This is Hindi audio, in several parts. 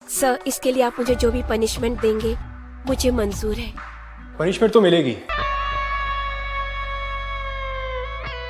सर, इसके लिए आप मुझे जो भी पनिशमेंट देंगे मुझे मंजूर है। पनिशमेंट तो मिलेगी।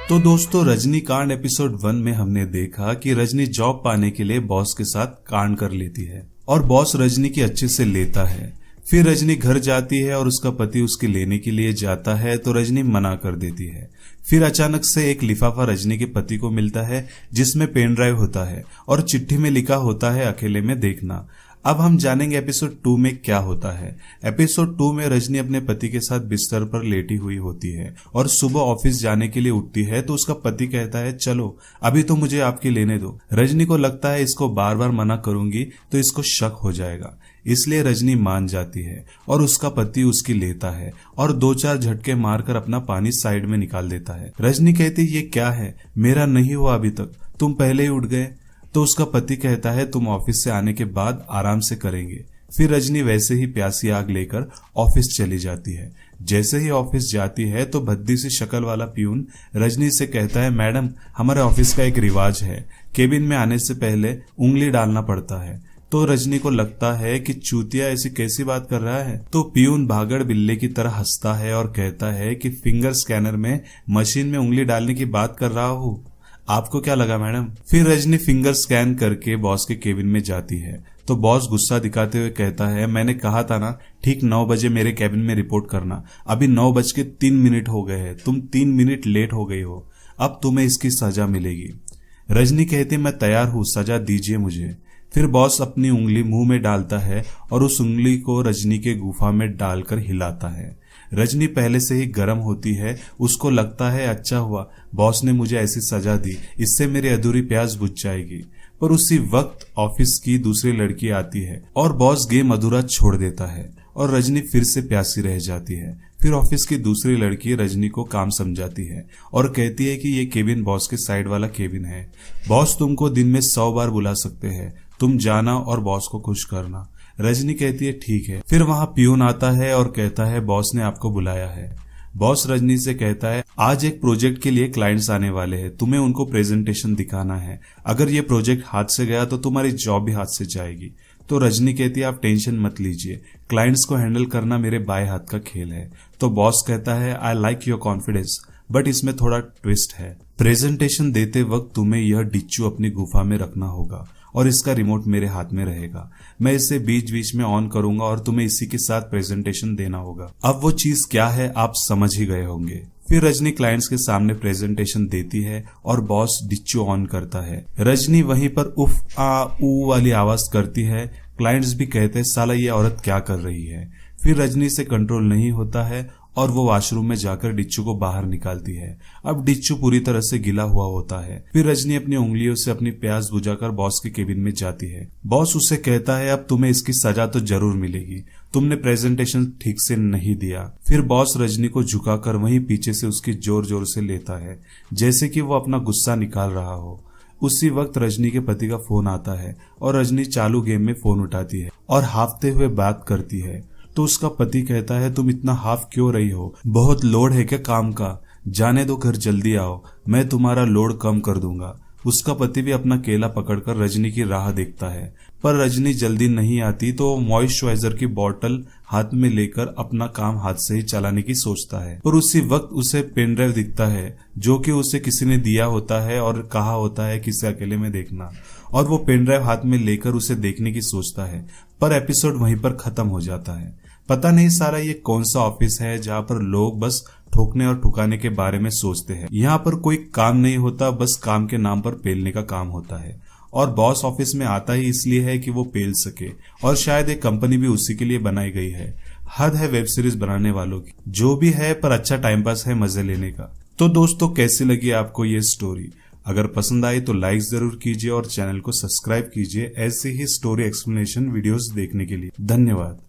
तो दोस्तों, रजनीकांड एपिसोड 1 में हमने देखा कि रजनी जॉब पाने के लिए बॉस के साथ कांड कर लेती है और बॉस रजनी की अच्छे से लेता है। फिर रजनी घर जाती है और उसका पति उसके लेने के लिए जाता है तो रजनी मना कर देती है। फिर अचानक से एक लिफाफा रजनी के पति को मिलता है जिसमें पेन ड्राइव होता है और चिट्ठी में लिखा होता है अकेले में देखना। अब हम जानेंगे एपिसोड 2 में क्या होता है। एपिसोड 2 में रजनी अपने पति के साथ बिस्तर पर लेटी हुई होती है और सुबह ऑफिस जाने के लिए उठती है तो उसका पति कहता है चलो अभी तो मुझे आपके लेने दो। रजनी को लगता है इसको बार बार मना करूंगी तो इसको शक हो जाएगा, इसलिए रजनी मान जाती है और उसका पति उसकी लेता है और 2-4 झटके मारकर अपना पानी साइड में निकाल देता है। रजनी कहती ये क्या है, मेरा नहीं हुआ अभी तक, तुम पहले ही उठ गए। तो उसका पति कहता है तुम ऑफिस से आने के बाद आराम से करेंगे। फिर रजनी वैसे ही प्यासी आग लेकर ऑफिस चली जाती है। जैसे ही ऑफिस जाती है तो भद्दी सी शक्ल वाला प्यून रजनी से कहता है मैडम, हमारे ऑफिस का एक रिवाज है, केबिन में आने से पहले उंगली डालना पड़ता है। तो रजनी को लगता है कि चूतिया ऐसी कैसी बात कर रहा है। तो प्यून भागड़ बिल्ले की तरह हंसता है और कहता है कि फिंगर स्कैनर में मशीन में उंगली डालने की बात कर रहा हूँ, आपको क्या लगा मैडम। फिर रजनी फिंगर स्कैन करके बॉस के केबिन में जाती है तो बॉस गुस्सा दिखाते हुए कहता है मैंने कहा था ना ठीक 9 बजे मेरे केबिन में रिपोर्ट करना, अभी 9:03 हो गए हैं, तुम 3 मिनट लेट हो गई हो, अब तुम्हें इसकी सजा मिलेगी। रजनी कहती मैं तैयार हूँ, सजा दीजिए मुझे। फिर बॉस अपनी उंगली मुंह में डालता है और उस उंगली को रजनी के गुफा में डालकर हिलाता है। रजनी पहले से ही गर्म होती है, उसको लगता है अच्छा हुआ बॉस ने मुझे ऐसी सजा दी, इससे मेरी अधूरी प्यास बुझ जाएगी। पर उसी वक्त ऑफिस की दूसरी लड़की आती है और बॉस गेम अधूरा छोड़ देता है और रजनी फिर से प्यासी रह जाती है। फिर ऑफिस की दूसरी लड़की रजनी को काम समझाती है और कहती है कि ये केबिन बॉस के साइड वाला केबिन है, बॉस तुमको दिन में 100 बार बुला सकते हैं, तुम जाना और बॉस को खुश करना। रजनी कहती है ठीक है। फिर वहां प्यून आता है और कहता है बॉस ने आपको बुलाया है। बॉस रजनी से कहता है आज एक प्रोजेक्ट के लिए क्लाइंट्स आने वाले हैं, तुम्हें उनको प्रेजेंटेशन दिखाना है, अगर ये प्रोजेक्ट हाथ से गया तो तुम्हारी जॉब भी हाथ से जाएगी। तो रजनी कहती है आप टेंशन मत लीजिए, क्लाइंट्स को हैंडल करना मेरे बाएं हाथ का खेल है। तो बॉस कहता है I like your confidence, but इसमें थोड़ा ट्विस्ट है, प्रेजेंटेशन देते वक्त तुम्हें यह डिच्चू अपनी गुफा में रखना होगा और इसका रिमोट मेरे हाथ में रहेगा, मैं इसे बीच बीच में ऑन करूंगा और तुम्हें इसी के साथ प्रेजेंटेशन देना होगा। अब वो चीज क्या है आप समझ ही गए होंगे। फिर रजनी क्लाइंट्स के सामने प्रेजेंटेशन देती है और बॉस डिच्चू ऑन करता है। रजनी वहीं पर उफ आ ऊ वाली आवाज करती है, क्लाइंट्स भी कहते हैं साला ये औरत क्या कर रही है। फिर रजनी से कंट्रोल नहीं होता है और वो वॉशरूम में जाकर डिच्चू को बाहर निकालती है। अब डिच्चू पूरी तरह से गिला हुआ होता है। फिर रजनी अपनी उंगलियों से अपनी प्यास बुझाकर बॉस के केबिन में जाती है। बॉस उसे कहता है अब तुम्हें इसकी सजा तो जरूर मिलेगी, तुमने प्रेजेंटेशन ठीक से नहीं दिया। फिर बॉस रजनी को झुकाकर वहीं पीछे से उसकी जोर जोर से लेता है जैसे कि वो अपना गुस्सा निकाल रहा हो। उसी वक्त रजनी के पति का फोन आता है और रजनी चालू गेम में फोन उठाती है और हाफते हुए बात करती है। तो उसका पति कहता है तुम इतना हाफ क्यों रही हो, बहुत लोड है क्या काम का, जाने दो घर जल्दी आओ, मैं तुम्हारा लोड कम कर दूंगा। उसका पति भी अपना केला पकड़कर रजनी की राह देखता है, पर रजनी जल्दी नहीं आती तो मॉइस्चराइजर की बोतल हाथ में लेकर अपना काम हाथ से ही चलाने की सोचता है। पर उसी वक्त उसे पेन ड्राइव दिखता है जो कि उसे किसी ने दिया होता है और कहा होता है किसी अकेले में देखना, और वो पेन ड्राइव हाथ में लेकर उसे देखने की सोचता है। पर एपिसोड वहीं पर खत्म हो जाता है। पता नहीं सारा ये कौन सा ऑफिस है जहाँ पर लोग बस ठोकने और ठुकाने के बारे में सोचते हैं। यहाँ पर कोई काम नहीं होता, बस काम के नाम पर पेलने का काम होता है। और बॉस ऑफिस में आता ही इसलिए है कि वो पेल सके, और शायद एक कंपनी भी उसी के लिए बनाई गई है। हद है वेब सीरीज बनाने वालों की, जो भी है पर अच्छा टाइम पास है मजे लेने का। तो दोस्तों कैसी लगी आपको ये स्टोरी? अगर पसंद आई तो लाइक जरूर कीजिए और चैनल को सब्सक्राइब कीजिए ऐसे ही स्टोरी एक्सप्लेनेशन वीडियोस देखने के लिए। धन्यवाद।